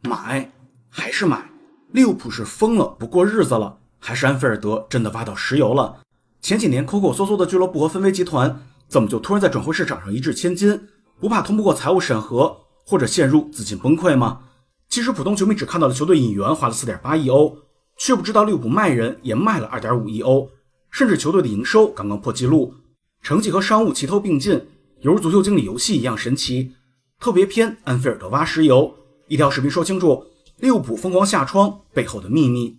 買，還是買。利物浦是瘋了，不過日子了，還是安菲爾德真的挖到石油了？前幾年抠抠搜搜的俱樂部和分威集团，怎麼就突然在轉會市場上一擲千金？不怕通不過財務審核，或者陷入資金崩潰嗎？其實普通球迷只看到了球隊引援花了 4.8 億歐，卻不知道利物浦賣人也賣了 2.5 億歐，甚至球隊的營收剛剛破紀錄，成績和商務齊頭並進，猶如足球經理遊戲一樣神奇。特別篇安菲爾德挖石油，一條視頻說清楚利物浦瘋狂下窗背後的秘密。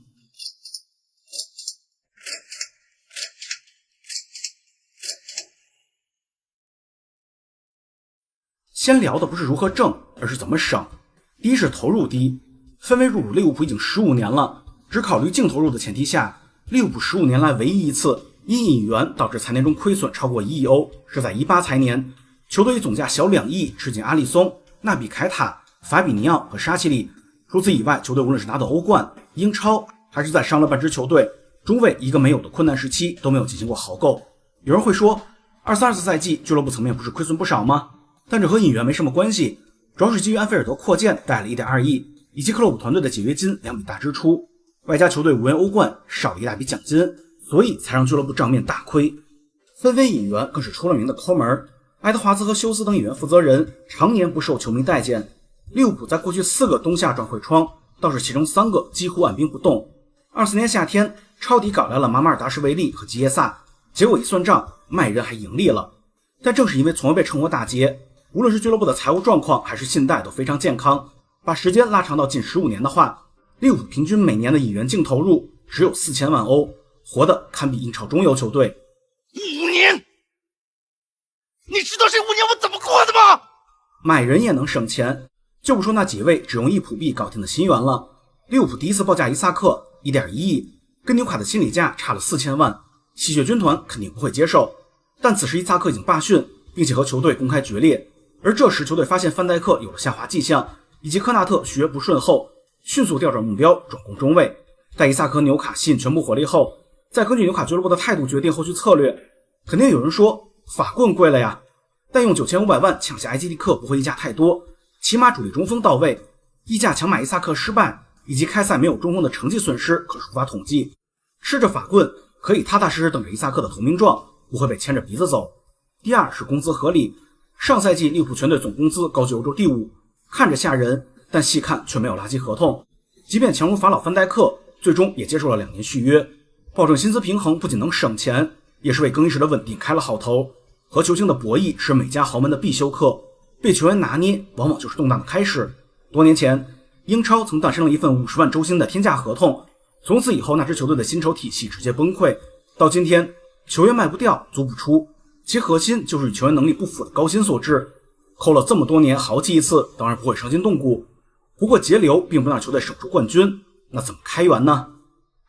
先聊的不是如何挣，而是怎麼省。第一是投入低，分威入主利物浦已經15年了，只考慮净投入的前提下，利物浦15年來唯一一次因引援導致財年中虧損超過1億歐，是在18財年，球隊以總價小2億吃進阿里松、納比凱塔、法比尼奧和沙奇里。除此以外，球隊無論是拿到歐冠、英超，還是在傷了半支球隊，中衛一個沒有的困難時期都沒有進行過豪購。有人會說，23-24賽季俱樂部層面不是虧損不少嗎？但這和引援沒什麼關係，主要是基於安菲爾德擴建帶了 1.2 億，以及克洛普團隊的解約金2筆大支出，外加球隊无缘歐冠，少了一大筆獎金，所以才讓俱樂部賬面大虧。分威引援更是出了名的摳門，愛德华茲和休斯等引援負責人常年不受球迷待見。利物浦在過去4個冬夏轉會窗，倒是其中3個幾乎按兵不動。24年夏天，抄底搞來了馬馬爾達什維利和吉耶薩，結果一算賬，賣人還盈利了。但正是因為從未被趁火打劫，無論是俱樂部的財務狀況還是信貸都非常健康，把時間拉長到近15年的話，利物浦平均每年的引援淨投入只有4000萬歐，活得堪比英超中游球隊。5年？你知道這5年我怎麼過的嗎？買人也能省錢，就不說那幾位只用1普幣搞定的新援了。利物浦第一次報價伊薩克 1.1 億，跟紐卡的心理價差了4000萬，吸血軍團肯定不會接受。但此時伊薩克已經罷訓，並且和球隊公開決裂。而這時球隊發現范戴克有了下滑跡象，以及科納特續約不順後，迅速調轉目標轉攻中衛。待伊薩克紐卡吸引全部火力後，再根據紐卡俱樂部的態度決定後續策略。肯定有人說法棍貴了呀，但用9500萬搶下埃基蒂克不會溢價太多，起碼主力中鋒到位，溢價強買伊薩克失敗，以及開賽沒有中鋒的成績損失可無法統計。吃着法棍可以踏踏實實等着伊薩克的投名狀，不會被牽着鼻子走。第二是工資合理，上賽季利物浦全隊總工資高居歐洲第5，看着嚇人，但細看卻沒有垃圾合同。即便強如法老范戴克，最終也接受了2年續約。保證薪資平衡不僅能省錢，也是為更衣室的穩定開了好頭。和球星的博弈是每家豪門的必修課，被球員拿捏往往就是動盪的開始。多年前，英超曾誕生了一份50萬周薪的天價合同，從此以後那支球隊的薪酬體系直接崩潰。到今天，球員賣不掉，租不出，其核心就是與球員能力不符的高薪所致。扣了這麼多年豪氣一次，當然不會傷筋動骨。不過節流並不讓球隊守住冠軍，那怎麼開源呢？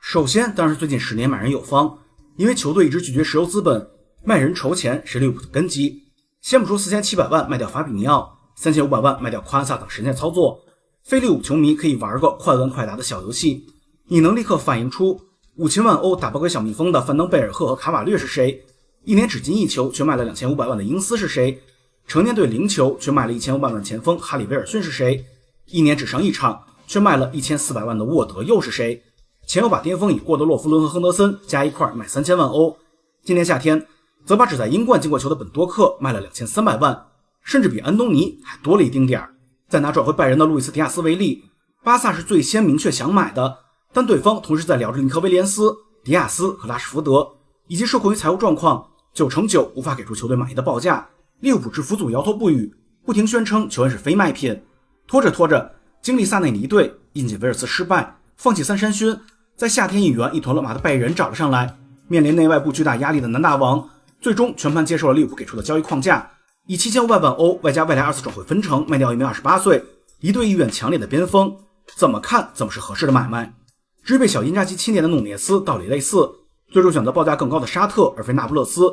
首先當然是最近10年買人有方，因為球隊一直拒絕石油資本，賣人籌錢是利物浦的根基。先不說4700萬賣掉法比尼奧，3500萬賣掉夸恩薩等神仙操作，非利物浦球迷可以玩個快問快答的小遊戲，你能立刻反映出5000萬歐打包給小蜜蜂的范登贝爾赫和卡瓦略是誰？一年只进1球卻賣了2500萬的英斯是誰？成年隊0球卻賣了1500萬前鋒哈里威爾遜是誰？一年只上1場卻賣了1400萬的沃德又是誰？前有把巔峰已過的洛夫倫和亨德森加一塊賣3000萬歐，今年夏天則把只在英冠進過球的本多克賣了2300萬，甚至比安東尼還多了一丁點兒。再拿轉會拜仁的路易斯迪亞斯為例，巴薩是最先明確想買的，但對方同時在聊着尼克威廉斯、迪亞斯和拉什福德，以及受困於財務狀況9成9無法給出球隊滿意的報價。利物浦制服組搖頭不語，不停宣稱球員是非賣品。拖着拖着，經歷薩內離隊、印記威爾斯失敗、放棄三山勋，在夏天引援一团乱麻的拜仁找了上來，面臨內外部巨大壓力的南大王，最終全盘接受了利物浦給出的交易框架，以7500萬歐外加未来2次轉會分成賣掉一名28歲、離隊意願強烈的邊鋒，怎麼看怎麼是合適的買賣。至於被小因扎基钦點的努涅斯到里類似，最終選擇報價更高的沙特而非那不勒斯，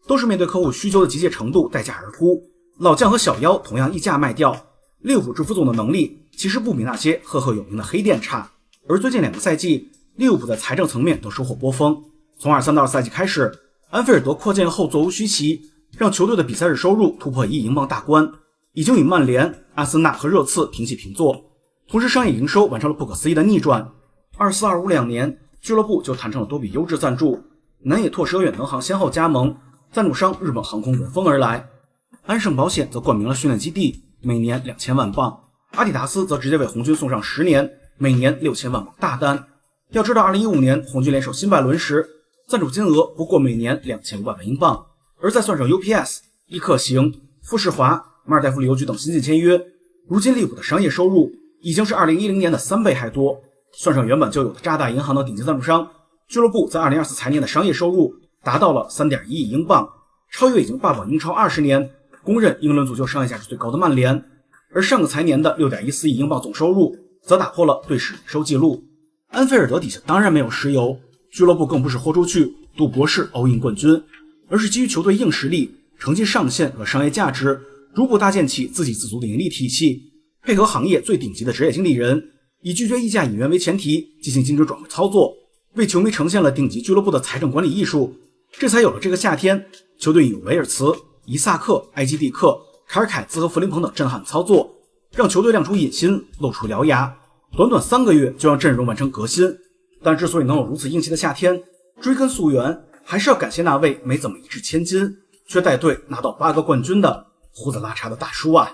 都是面對客戶需求的急切程度待價而沽。老將和小妖同樣溢價賣掉，利物浦制服总的能力其實不比那些赫赫有名的黑店差。而最近2個賽季，利物浦在財政層面都收穫波峰。從23-24賽季開始，安菲爾德擴建後座無虛席，讓球隊的比賽日收入突破1億英鎊大關，已經與曼聯、阿森納和熱刺平起平坐。同時商業營收完成了不可思議的逆轉。24-25年，俱樂部就談成了多筆優質贊助，南野拓奢遠能航先後加盟，贊助商日本航空闻風而来。安盛保險則冠名了訓練基地，每年2000萬鎊。阿迪達斯則直接為紅軍送上10年，每年6000萬鎊大單。要知道2015年紅軍聯手新拜倫時，贊助金額不過每年2500萬英鎊，而再算上 UPS、易客行、富士華、馬爾代夫旅遊局等新進簽約，如今利普的商業收入已經是2010年的3倍還多。算上原本就有的渣打銀行等頂級贊助商，俱樂部在2024財年的商業收入達到了3.1億英鎊，超越已經霸榜英超20年，公認英倫足球商業價值最高的曼聯。而上個財年的6.14億英鎊總收入則打破了队史營收紀錄。安菲爾德底下當然沒有石油，俱樂部更不是豁出去賭博式 all in 冠軍，而是基於球隊硬實力、成績上限和商業價值，逐步搭建起自給自足的盈利體系，配合行業最頂級的職業經理人，以拒絕溢價引援為前提進行精準轉會操作，為球迷呈現了頂級俱樂部的財政管理藝術。這才有了這個夏天球隊引入維爾茨、伊薩克、埃基蒂克、凱爾凱茲和弗林彭等震撼操作，讓球隊亮出野心，露出獠牙。短短3個月就讓陣容完成革新。但之所以能有如此硬气的夏天，追根溯源還是要感謝那位沒怎麼一掷千金卻帶隊拿到8個冠軍的胡子拉碴的大叔啊。